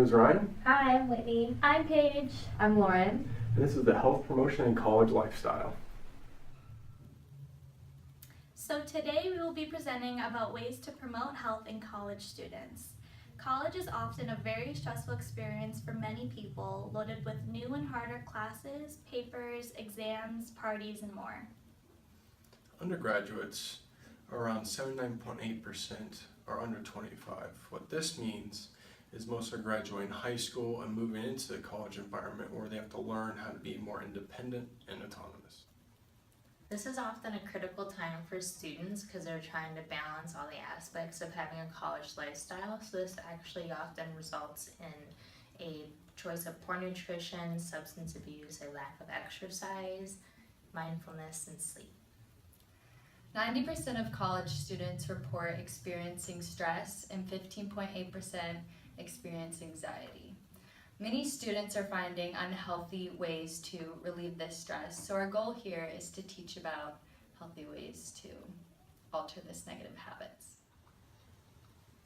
is Ryan. Hi, I'm Whitney. I'm Paige. I'm Lauren. And this is the Health Promotion and College Lifestyle. So today we will be presenting about ways to promote health in college students. College is often a very stressful experience for many people, loaded with new and harder classes, papers, exams, parties, and more. Undergraduates, around 79.8%, are under 25. What this means is most are graduating high school and moving into the college environment where they have to learn how to be more independent and autonomous. This is often a critical time for students because they're trying to balance all the aspects of having a college lifestyle. So this actually often results in a choice of poor nutrition, substance abuse, a lack of exercise, mindfulness, and sleep. 90% of college students report experiencing stress and 15.8% experience anxiety. Many students are finding unhealthy ways to relieve this stress, so our goal here is to teach about healthy ways to alter this negative habits.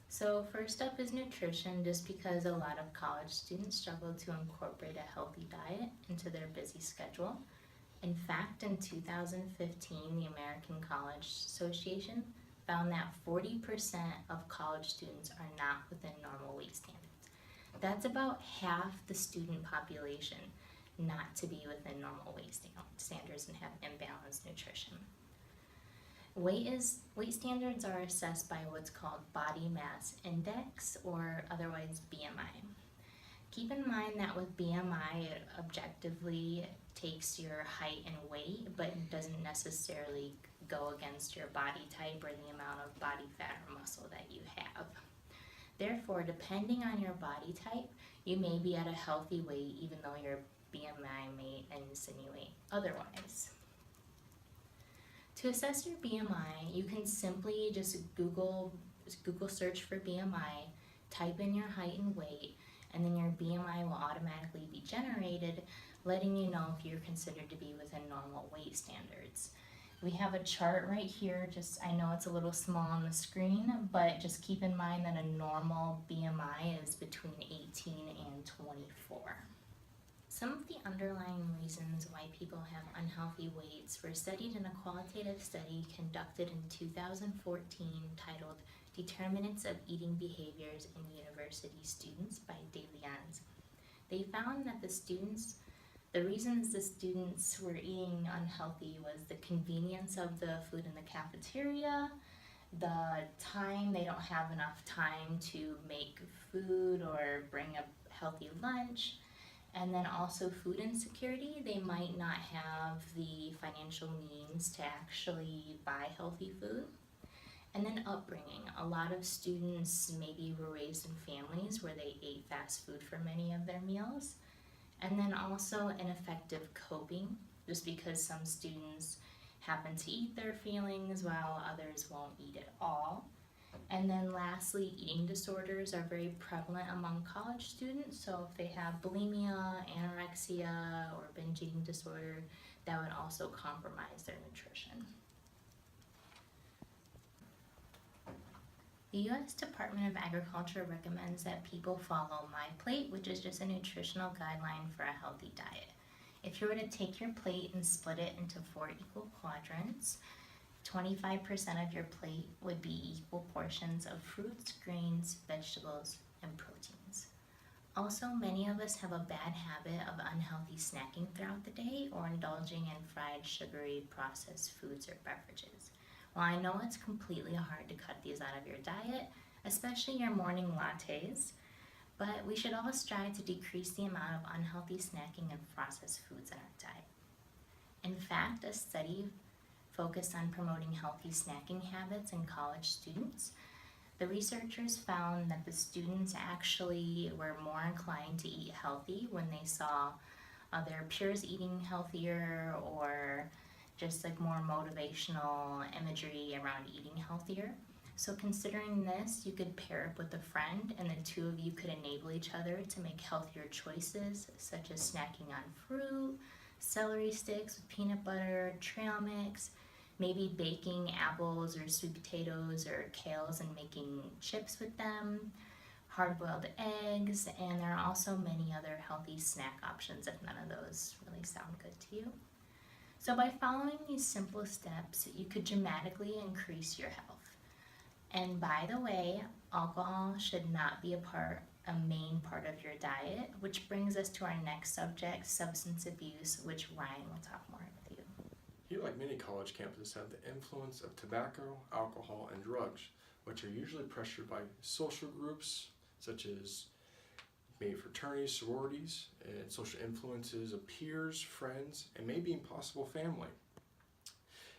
So first up is nutrition, just because a lot of college students struggle to incorporate a healthy diet into their busy schedule. In fact, in 2015, the American College Association found that 40% of college students are not within normal weight standards. That's about half the student population not to be within normal weight standards and have imbalanced nutrition. Weight standards are assessed by what's called body mass index, or otherwise BMI. Keep in mind that with BMI, it objectively takes your height and weight, but it doesn't necessarily go against your body type or the amount of body fat or muscle that you have. Therefore, depending on your body type, you may be at a healthy weight even though your BMI may insinuate otherwise. To assess your BMI, you can simply just Google search for BMI, type in your height and weight, and then your BMI will automatically be generated, letting you know if you're considered to be within normal weight standards. We have a chart right here, I know it's a little small on the screen, but just keep in mind that a normal BMI is between 18 and 24. Some of the underlying reasons why people have unhealthy weights were studied in a qualitative study conducted in 2014 titled Determinants of Eating Behaviors in University Students by De Leons. They found that the reasons the students were eating unhealthy was the convenience of the food in the cafeteria, the time, they don't have enough time to make food or bring a healthy lunch, and then also food insecurity. They might not have the financial means to actually buy healthy food. And then upbringing. A lot of students maybe were raised in families where they ate fast food for many of their meals. And then also ineffective coping, just because some students happen to eat their feelings while others won't eat at all. And then lastly, eating disorders are very prevalent among college students. So if they have bulimia, anorexia, or binge eating disorder, that would also compromise their nutrition. The U.S. Department of Agriculture recommends that people follow MyPlate, which is just a nutritional guideline for a healthy diet. If you were to take your plate and split it into 4 equal quadrants, 25% of your plate would be equal portions of fruits, grains, vegetables, and proteins. Also, many of us have a bad habit of unhealthy snacking throughout the day or indulging in fried, sugary, processed foods or beverages. Well, I know it's completely hard to cut these out of your diet, especially your morning lattes, but we should all strive to decrease the amount of unhealthy snacking and processed foods in our diet. In fact, a study focused on promoting healthy snacking habits in college students. The researchers found that the students actually were more inclined to eat healthy when they saw their peers eating healthier, or just like more motivational imagery around eating healthier. So considering this, you could pair up with a friend and the two of you could enable each other to make healthier choices, such as snacking on fruit, celery sticks with peanut butter, trail mix, maybe baking apples or sweet potatoes or kales and making chips with them, hard-boiled eggs, and there are also many other healthy snack options if none of those really sound good to you. So by following these simple steps, you could dramatically increase your health. And by the way, alcohol should not be a main part of your diet, which brings us to our next subject, substance abuse, which Ryan will talk more with you. Here, like many college campuses, have the influence of tobacco, alcohol, and drugs, which are usually pressured by social groups such as maybe fraternities, sororities, and social influences of peers, friends, and maybe possible family.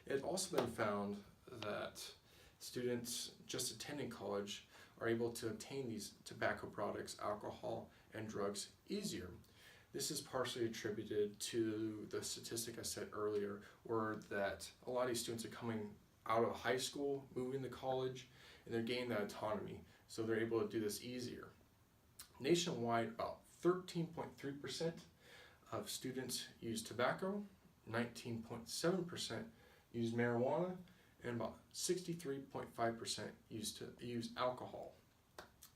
It's also been found that students just attending college are able to obtain these tobacco products, alcohol, and drugs easier. This is partially attributed to the statistic I said earlier, where that a lot of these students are coming out of high school, moving to college, and they're gaining that autonomy, so they're able to do this easier. Nationwide, about 13.3% of students use tobacco, 19.7% use marijuana, and about 63.5% use alcohol,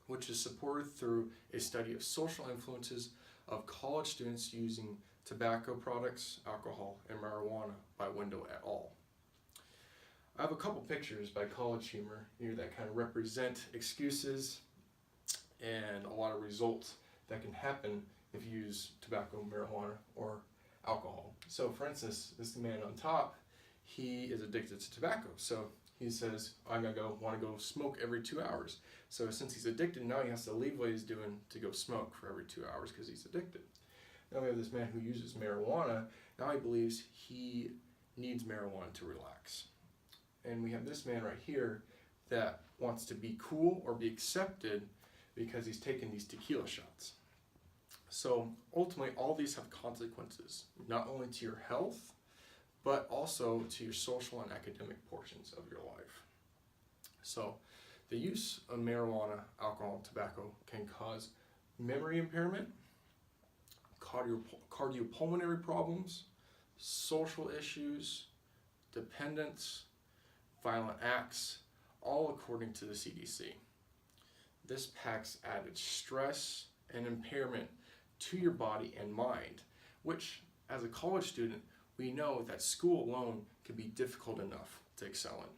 which is supported through a study of social influences of college students using tobacco products, alcohol, and marijuana by Window et al. I have a couple pictures by College Humor here that kind of represent excuses and a lot of results that can happen if you use tobacco, marijuana, or alcohol. So for instance, this man on top, he is addicted to tobacco. So he says, want to go smoke every 2 hours. So since he's addicted, now he has to leave what he's doing to go smoke for every 2 hours because he's addicted. Now we have this man who uses marijuana. Now he believes he needs marijuana to relax. And we have this man right here that wants to be cool or be accepted because he's taking these tequila shots. So ultimately, all these have consequences, not only to your health, but also to your social and academic portions of your life. So the use of marijuana, alcohol, and tobacco can cause memory impairment, cardiopulmonary problems, social issues, dependence, violent acts, all according to the CDC. This packs added stress and impairment to your body and mind, which as a college student, we know that school alone can be difficult enough to excel in.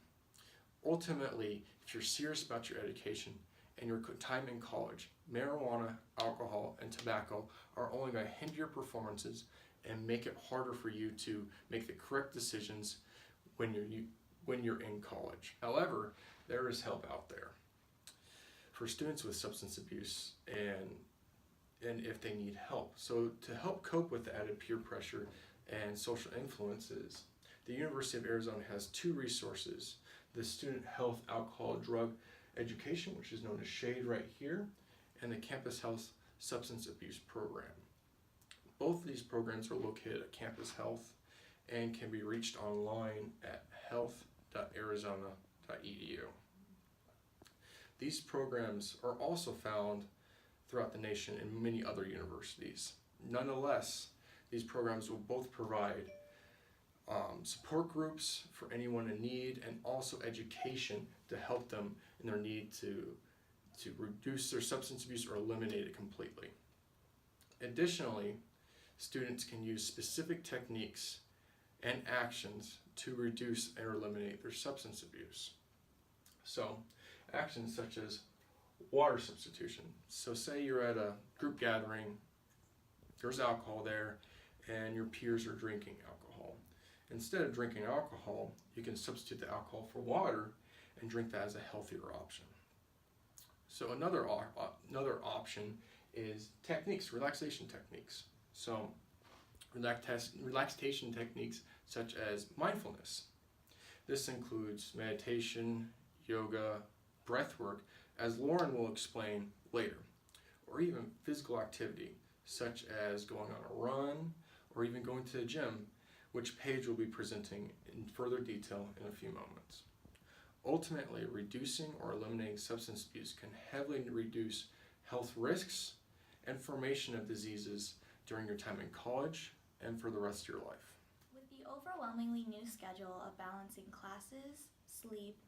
Ultimately, if you're serious about your education and your time in college, marijuana, alcohol, and tobacco are only going to hinder your performances and make it harder for you to make the correct decisions when you're in college. However, there is help out there for students with substance abuse and if they need help. So to help cope with the added peer pressure and social influences, the University of Arizona has two resources: the Student Health Alcohol Drug Education, which is known as SHADE right here, and the Campus Health Substance Abuse Program. Both of these programs are located at Campus Health and can be reached online at health.arizona.edu. These programs are also found throughout the nation in many other universities. Nonetheless, these programs will both provide support groups for anyone in need and also education to help them in their need to reduce their substance abuse or eliminate it completely. Additionally, students can use specific techniques and actions to reduce or eliminate their substance abuse. So, actions such as water substitution. So say you're at a group gathering, there's alcohol there, and your peers are drinking alcohol. Instead of drinking alcohol, you can substitute the alcohol for water and drink that as a healthier option. So another option is techniques, relaxation techniques. So relaxation techniques such as mindfulness. This includes meditation, yoga, breath work, as Lauren will explain later, or even physical activity such as going on a run or even going to the gym, which Paige will be presenting in further detail in a few moments. Ultimately, reducing or eliminating substance abuse can heavily reduce health risks and formation of diseases during your time in college and for the rest of your life. With the overwhelmingly new schedule of balancing classes, sleep,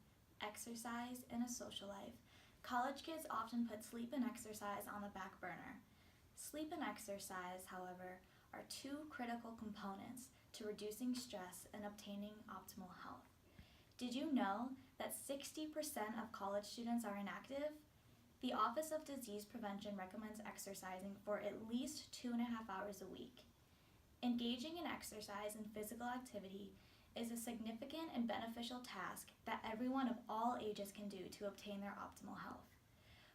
exercise, and a social life, college kids often put sleep and exercise on the back burner. Sleep and exercise, however, are two critical components to reducing stress and obtaining optimal health. Did you know that 60% of college students are inactive? The Office of Disease Prevention recommends exercising for at least 2.5 hours a week. Engaging in exercise and physical activity is a significant and beneficial task that everyone of all ages can do to obtain their optimal health.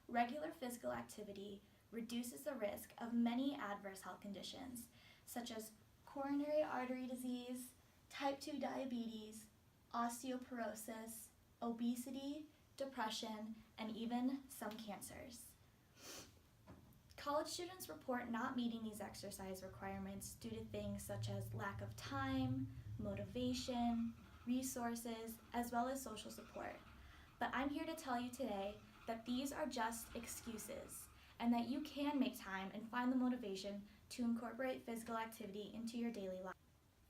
Regular physical activity reduces the risk of many adverse health conditions, such as coronary artery disease, type 2 diabetes, osteoporosis, obesity, depression, and even some cancers. College students report not meeting these exercise requirements due to things such as lack of time, motivation, resources, as well as social support. But I'm here to tell you today that these are just excuses and that you can make time and find the motivation to incorporate physical activity into your daily life.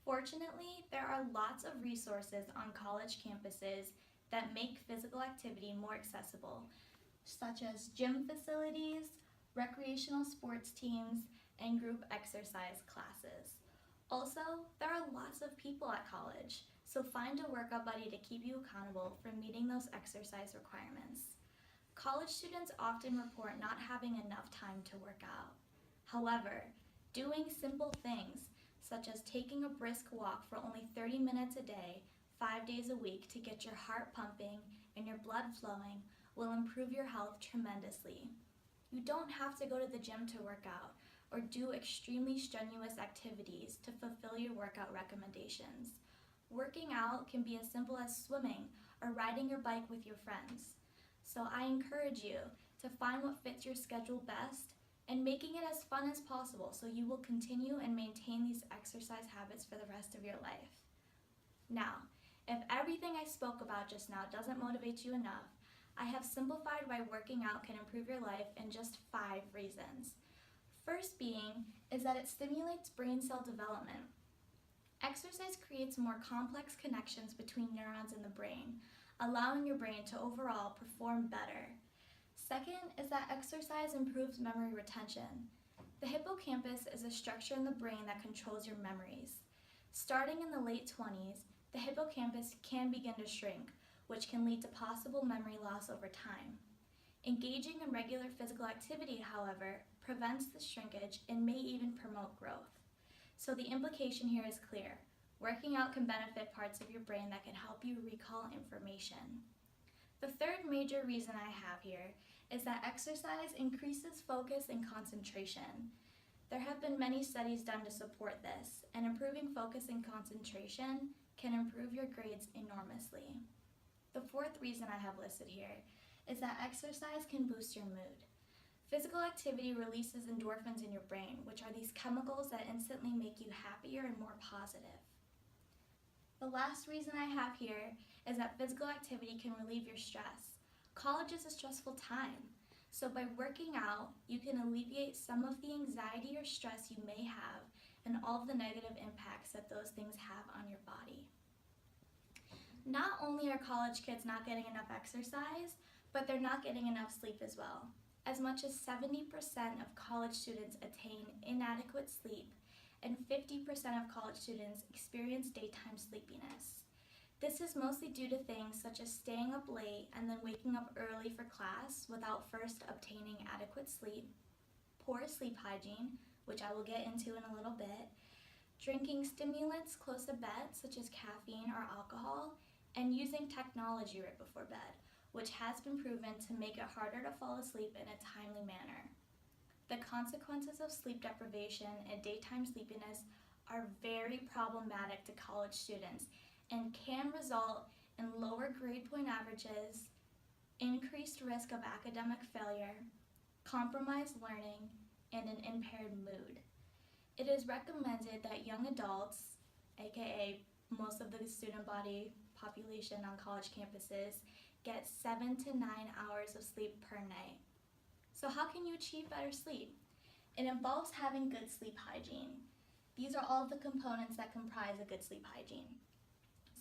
Fortunately, there are lots of resources on college campuses that make physical activity more accessible, such as gym facilities, recreational sports teams, and group exercise classes. Also, there are lots of people at college, so find a workout buddy to keep you accountable for meeting those exercise requirements. College students often report not having enough time to work out. However, doing simple things, such as taking a brisk walk for only 30 minutes a day, 5 days a week to get your heart pumping and your blood flowing, will improve your health tremendously. You don't have to go to the gym to work out or do extremely strenuous activities to fulfill your workout recommendations. Working out can be as simple as swimming or riding your bike with your friends. So I encourage you to find what fits your schedule best and making it as fun as possible so you will continue and maintain these exercise habits for the rest of your life. Now, if everything I spoke about just now doesn't motivate you enough, I have simplified why working out can improve your life in just 5 reasons. First being is that it stimulates brain cell development. Exercise creates more complex connections between neurons in the brain, allowing your brain to overall perform better. Second is that exercise improves memory retention. The hippocampus is a structure in the brain that controls your memories. Starting in the late 20s, the hippocampus can begin to shrink, which can lead to possible memory loss over time. Engaging in regular physical activity, however, prevents the shrinkage and may even promote growth. So the implication here is clear. Working out can benefit parts of your brain that can help you recall information. The third major reason I have here is that exercise increases focus and concentration. There have been many studies done to support this, and improving focus and concentration can improve your grades enormously. The fourth reason I have listed here is that exercise can boost your mood. Physical activity releases endorphins in your brain, which are these chemicals that instantly make you happier and more positive. The last reason I have here is that physical activity can relieve your stress. College is a stressful time, so by working out, you can alleviate some of the anxiety or stress you may have and all of the negative impacts that those things have on your body. Not only are college kids not getting enough exercise, but they're not getting enough sleep as well. As much as 70% of college students attain inadequate sleep, and 50% of college students experience daytime sleepiness. This is mostly due to things such as staying up late and then waking up early for class without first obtaining adequate sleep, poor sleep hygiene, which I will get into in a little bit, drinking stimulants close to bed such as caffeine or alcohol, and using technology right before bed, which has been proven to make it harder to fall asleep in a timely manner. The consequences of sleep deprivation and daytime sleepiness are very problematic to college students and can result in lower grade point averages, increased risk of academic failure, compromised learning, and an impaired mood. It is recommended that young adults, aka most of the student body population on college campuses, get 7 to 9 hours of sleep per night. So how can you achieve better sleep? It involves having good sleep hygiene. These are all of the components that comprise a good sleep hygiene.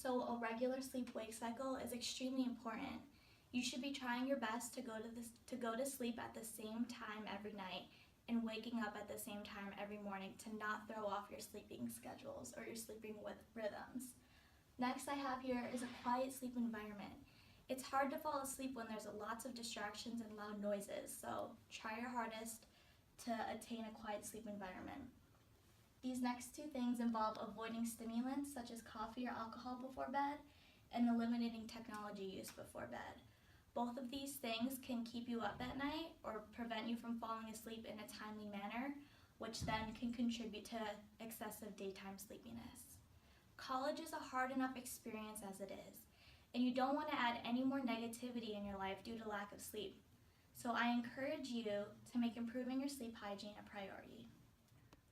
So a regular sleep-wake cycle is extremely important. You should be trying your best to go to sleep at the same time every night and waking up at the same time every morning to not throw off your sleeping schedules or your sleeping rhythms. Next I have here is a quiet sleep environment. It's hard to fall asleep when there's lots of distractions and loud noises, so try your hardest to attain a quiet sleep environment. These next two things involve avoiding stimulants such as coffee or alcohol before bed and eliminating technology use before bed. Both of these things can keep you up at night or prevent you from falling asleep in a timely manner, which then can contribute to excessive daytime sleepiness. College is a hard enough experience as it is, and you don't want to add any more negativity in your life due to lack of sleep. So I encourage you to make improving your sleep hygiene a priority.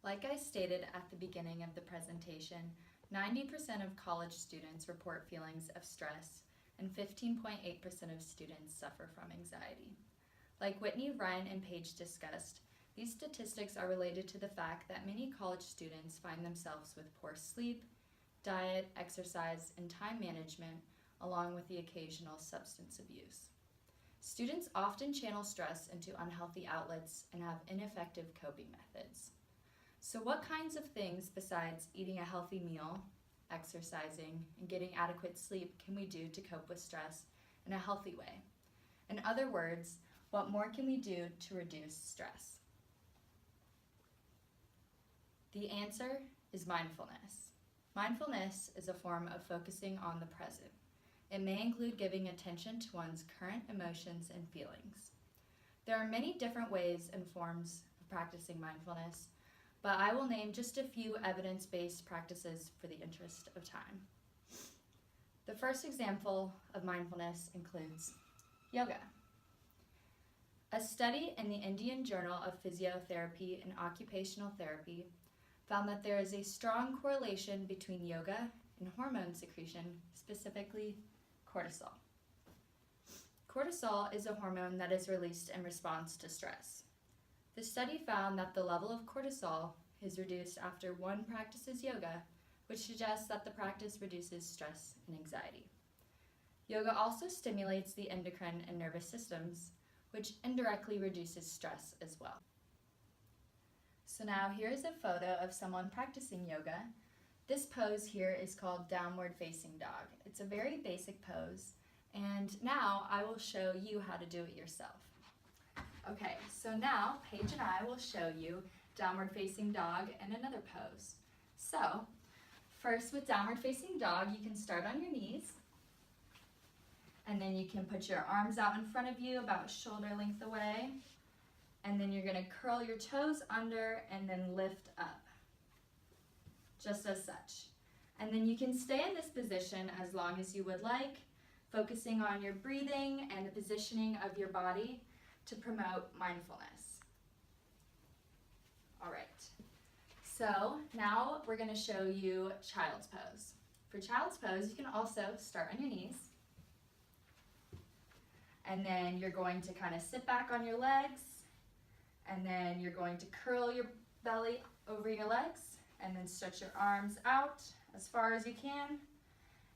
Like I stated at the beginning of the presentation, 90% of college students report feelings of stress, and 15.8% of students suffer from anxiety. Like Whitney, Ryan, and Paige discussed, these statistics are related to the fact that many college students find themselves with poor sleep, diet, exercise, and time management, along with the occasional substance abuse. Students often channel stress into unhealthy outlets and have ineffective coping methods. So what kinds of things besides eating a healthy meal, exercising, and getting adequate sleep can we do to cope with stress in a healthy way? In other words, what more can we do to reduce stress? The answer is mindfulness. Mindfulness is a form of focusing on the present. It may include giving attention to one's current emotions and feelings. There are many different ways and forms of practicing mindfulness, but I will name just a few evidence-based practices for the interest of time. The first example of mindfulness includes yoga. A study in the Indian Journal of Physiotherapy and Occupational Therapy found that there is a strong correlation between yoga and hormone secretion, specifically cortisol. Cortisol is a hormone that is released in response to stress. The study found that the level of cortisol is reduced after one practices yoga, which suggests that the practice reduces stress and anxiety. Yoga also stimulates the endocrine and nervous systems, which indirectly reduces stress as well. So now here's a photo of someone practicing yoga. This pose here is called downward facing dog. It's a very basic pose, and now I will show you how to do it yourself. Okay, so now Paige and I will show you downward facing dog and another pose. So, first with downward facing dog, you can start on your knees, and then you can put your arms out in front of you about shoulder length away, and then you're gonna curl your toes under and then lift up, just as such. And then you can stay in this position as long as you would like, focusing on your breathing and the positioning of your body to promote mindfulness. All right, so now we're gonna show you child's pose. For child's pose, you can also start on your knees, and then you're going to kind of sit back on your legs, and then you're going to curl your belly over your legs, and then stretch your arms out as far as you can.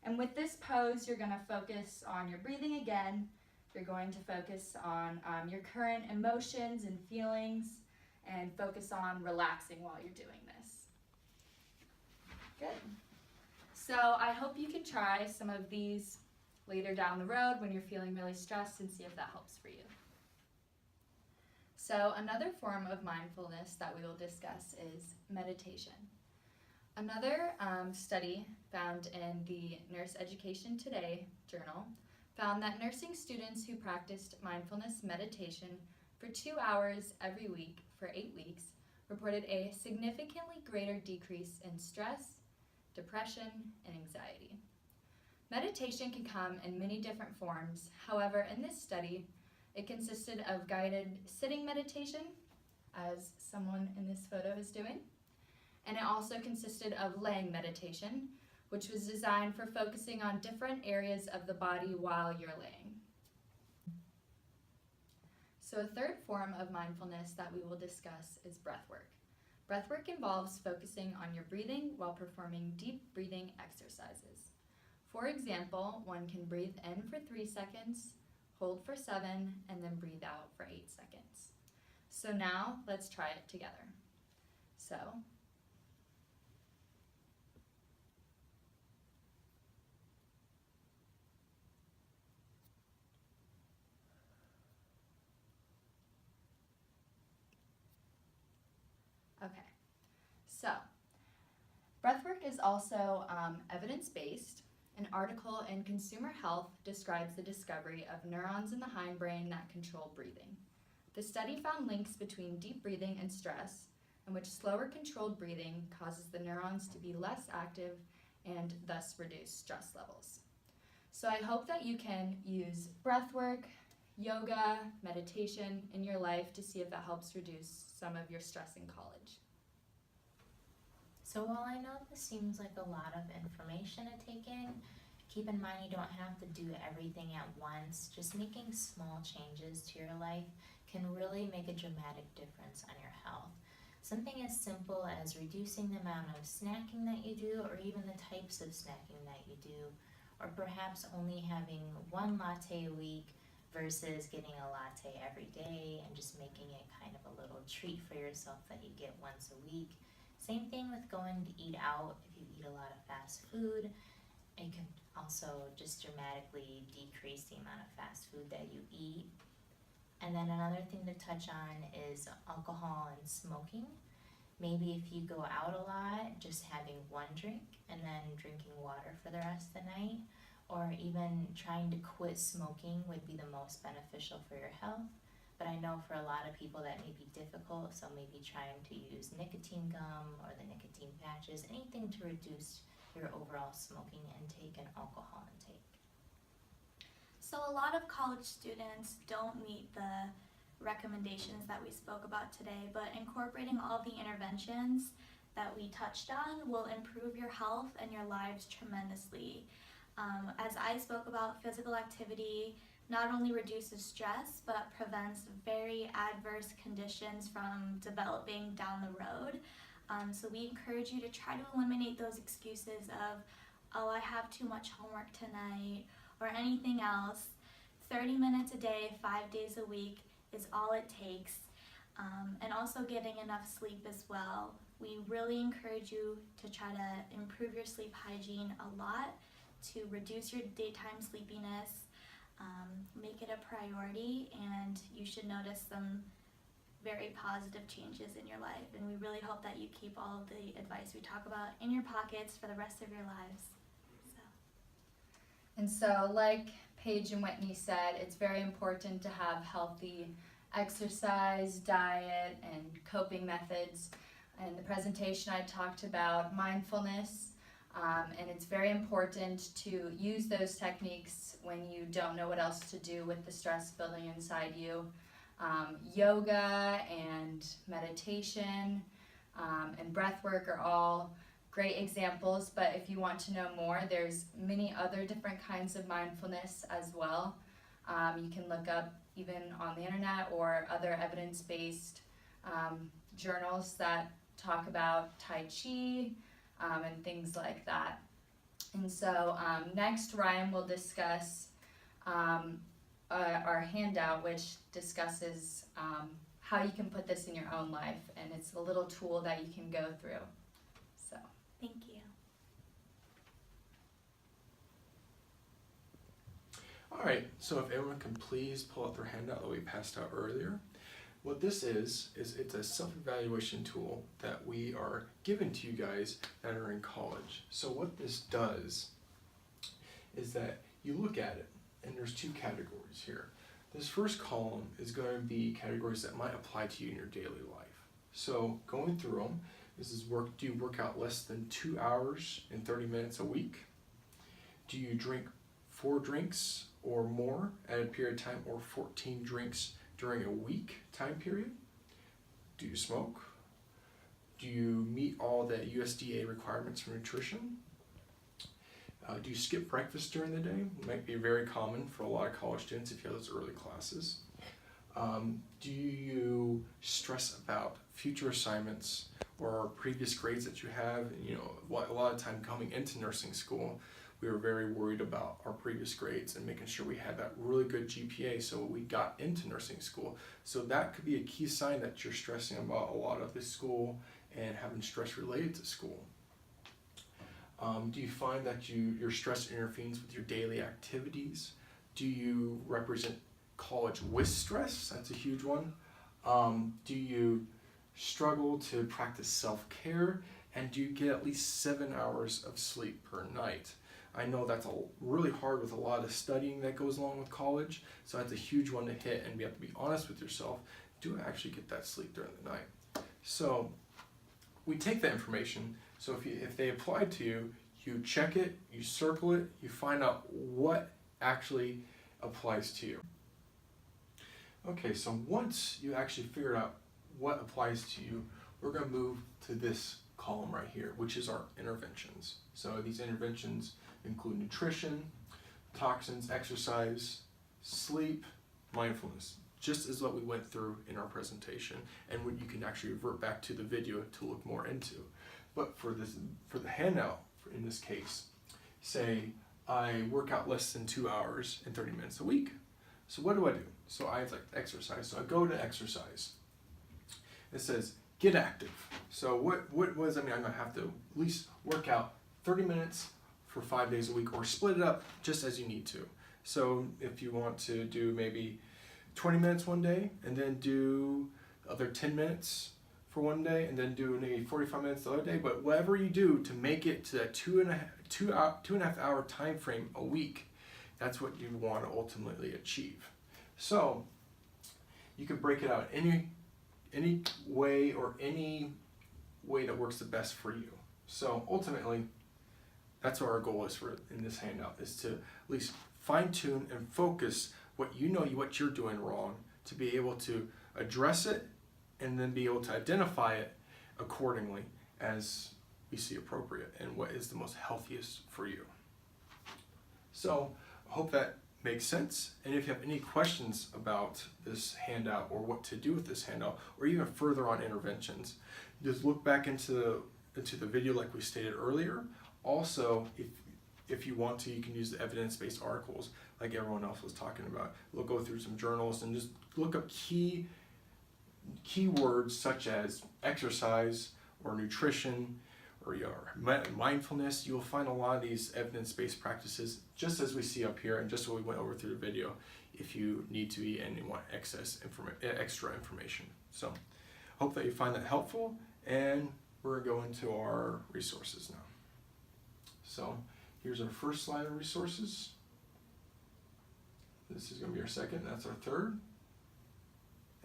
And with this pose, you're gonna focus on your breathing again. You're going to focus on your current emotions and feelings, and focus on relaxing while you're doing this. Good. So I hope you can try some of these later down the road when you're feeling really stressed and see if that helps for you. So another form of mindfulness that we will discuss is meditation. Another study found in the Nurse Education Today journal found that nursing students who practiced mindfulness meditation for 2 hours every week for 8 weeks reported a significantly greater decrease in stress, depression, and anxiety. Meditation can come in many different forms. However, in this study, it consisted of guided sitting meditation, as someone in this photo is doing, and it also consisted of laying meditation, which was designed for focusing on different areas of the body while you're laying. So a third form of mindfulness that we will discuss is breathwork. Breathwork involves focusing on your breathing while performing deep breathing exercises. For example, one can breathe in for 3 seconds, hold for 7, and then breathe out for 8 seconds. So now let's try it together. So, okay. So, breathwork is also evidence-based. An article in Consumer Health describes the discovery of neurons in the hindbrain that control breathing. The study found links between deep breathing and stress, in which slower controlled breathing causes the neurons to be less active and thus reduce stress levels. So I hope that you can use breathwork, yoga, meditation in your life to see if that helps reduce some of your stress in college. So while I know this seems like a lot of information to take in, keep in mind you don't have to do everything at once. Just making small changes to your life can really make a dramatic difference on your health. Something as simple as reducing the amount of snacking that you do, or even the types of snacking that you do, or perhaps only having one latte a week versus getting a latte every day and just making it kind of a little treat for yourself that you get once a week. Same thing with going to eat out. If you eat a lot of fast food, it can also just dramatically decrease the amount of fast food that you eat. And then another thing to touch on is alcohol and smoking. Maybe if you go out a lot, just having one drink and then drinking water for the rest of the night, or even trying to quit smoking would be the most beneficial for your health. But I know for a lot of people that may be difficult, so maybe trying to use nicotine gum or the nicotine patches, anything to reduce your overall smoking intake and alcohol intake. So a lot of college students don't meet the recommendations that we spoke about today, but incorporating all the interventions that we touched on will improve your health and your lives tremendously. As I spoke about, physical activity not only reduces stress, but prevents very adverse conditions from developing down the road. So we encourage you to try to eliminate those excuses of, oh, I have too much homework tonight, or anything else. 30 minutes a day, 5 days a week is all it takes. And also getting enough sleep as well. We really encourage you to try to improve your sleep hygiene a lot, to reduce your daytime sleepiness, make it a priority, and you should notice some very positive changes in your life. And we really hope that you keep all of the advice we talk about in your pockets for the rest of your lives. And so, like Paige and Whitney said, it's very important to have healthy exercise, diet, and coping methods. In the presentation, I talked about mindfulness, and it's very important to use those techniques when you don't know what else to do with the stress building inside you. Yoga and meditation and breath work are all great examples, but if you want to know more, there's many other different kinds of mindfulness as well. You can look up even on the internet or other evidence-based journals that talk about Tai Chi and things like that. And so next, Ryan will discuss our handout, which discusses how you can put this in your own life, and it's a little tool that you can go through. So, Thank you. All right, so if everyone can please pull out their handout that we passed out earlier. What this is it's a self-evaluation tool that we are given to you guys that are in college. So what this does is that you look at it, and there's two categories here. This first column is going to be categories that might apply to you in your daily life. So going through them, this is do you work out less than 2 hours and 30 minutes a week? Do you drink 4 drinks or more at a period of time, or 14 drinks during a week time period? Do you smoke? Do you meet all the USDA requirements for nutrition? Do you skip breakfast during the day? It might be very common for a lot of college students if you have those early classes. Do you stress about future assignments or previous grades that you have? You know, a lot of time coming into nursing school, we were very worried about our previous grades and making sure we had that really good GPA so we got into nursing school. So that could be a key sign that you're stressing about a lot of the school and having stress related to school. Do you find that your stress interferes with your daily activities? Do you represent college with stress? That's a huge one. Do you struggle to practice self-care? And do you get at least 7 hours of sleep per night? I know that's really hard with a lot of studying that goes along with college, so that's a huge one to hit, and you have to be honest with yourself. Do I actually get that sleep during the night? So we take that information, so if they apply to you, you check it, you circle it, you find out what actually applies to you. Okay, so once you actually figure out what applies to you, we're going to move to this column right here, which is our interventions. So these interventions include nutrition, toxins, exercise, sleep, mindfulness, just as what we went through in our presentation, and what you can actually revert back to the video to look more into. But for the handout, in this case, say I work out less than 2 hours and 30 minutes a week. So what do? So I like exercise. So I go to exercise. It says get active. So what does that mean? I'm gonna have to at least work out 30 minutes for 5 days a week, or split it up just as you need to. So if you want to do maybe 20 minutes one day, and then do other 10 minutes for one day, and then do maybe 45 minutes the other day, but whatever you do to make it to that two and a half hour time frame a week, that's what you want to ultimately achieve. So you can break it out any way, or any way that works the best for you. So ultimately, that's what our goal is in this handout, is to at least fine-tune and focus what you're doing wrong, to be able to address it and then be able to identify it accordingly as we see appropriate and what is the most healthiest for you. So I hope that makes sense. And if you have any questions about this handout, or what to do with this handout, or even further on interventions, just look back into the video like we stated earlier. Also, if you want to, you can use the evidence-based articles like everyone else was talking about. We'll go through some journals and just look up keywords such as exercise or nutrition or your mindfulness. You'll find a lot of these evidence-based practices just as we see up here, and just what we went over through the video, if you need to be and you want extra information. So hope that you find that helpful, and we're going to our resources now. So here's our first slide of resources. This is going to be our second, that's our third.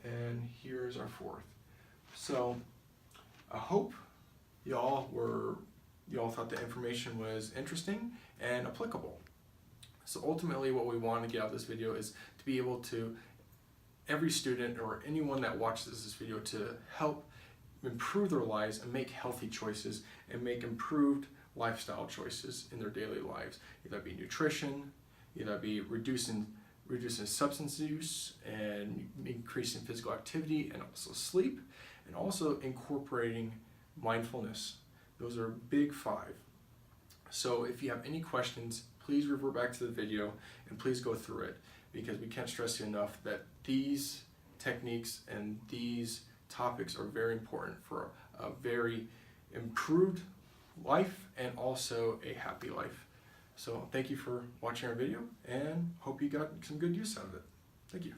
And here's our fourth. So I hope y'all thought the information was interesting and applicable. So ultimately what we want to get out of this video is to be able to, every student or anyone that watches this video, to help improve their lives and make healthy choices and make improved lifestyle choices in their daily lives. Either that be nutrition, either that be reducing substance use and increasing physical activity, and also sleep, and also incorporating mindfulness. Those are big 5. So if you have any questions, please revert back to the video and please go through it, because we can't stress you enough that these techniques and these topics are very important for a very improved life and also a happy life. So thank you for watching our video, and hope you got some good use out of it. Thank you.